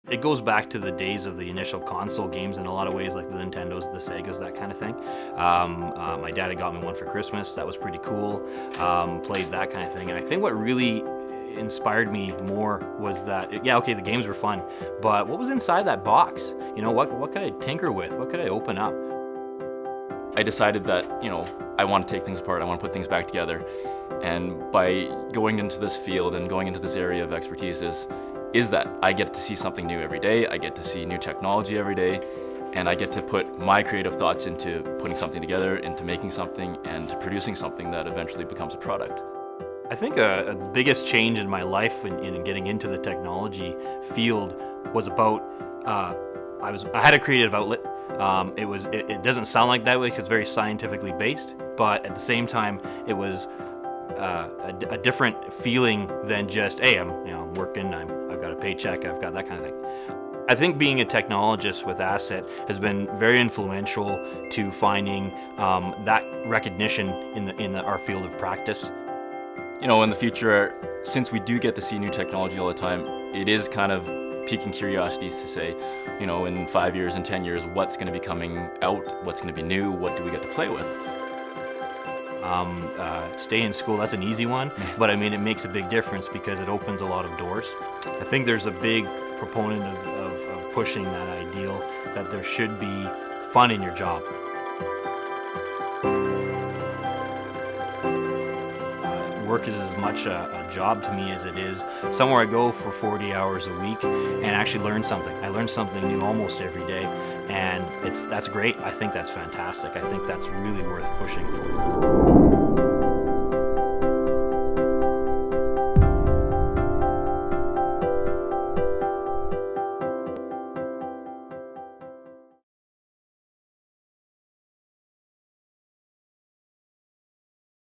It goes back to the days of the initial console games in a lot of ways, like the Nintendos, the Segas, that kind of thing. My dad had got me one for Christmas. That was pretty cool. Played that kind of thing. And I think what really inspired me more was that, yeah, okay, the games were fun, but what was inside that box? You know, what could I tinker with? What could I open up? I decided that, I want to take things apart, I want to put things back together. And by going into this field and going into this area of expertise is that I get to see something new every day, I get to see new technology every day, and I get to put my creative thoughts into putting something together, into making something, and to producing something that eventually becomes a product. I think the biggest change in my life in getting into the technology field was about, I had a creative outlet. It doesn't sound like that way because it's very scientifically based, but at the same time, it was a different feeling than just, hey, I'm working, I've got a paycheck, I've got that kind of thing. I think being a technologist with C.E.T has been very influential to finding that recognition in our field of practice. In the future, since we do get to see new technology all the time, it is kind of piquing curiosities to say, in 5 years and 10 years, what's going to be coming out, what's going to be new, what do we get to play with? Stay in school, that's an easy one, but I mean, it makes a big difference because it opens a lot of doors. I think there's a big proponent of pushing that ideal that there should be fun in your job. Work is as much a job to me as it is somewhere I go for 40 hours a week and actually learn something. I learn something new almost every day, and that's great. I think that's fantastic. I think that's really worth pushing for.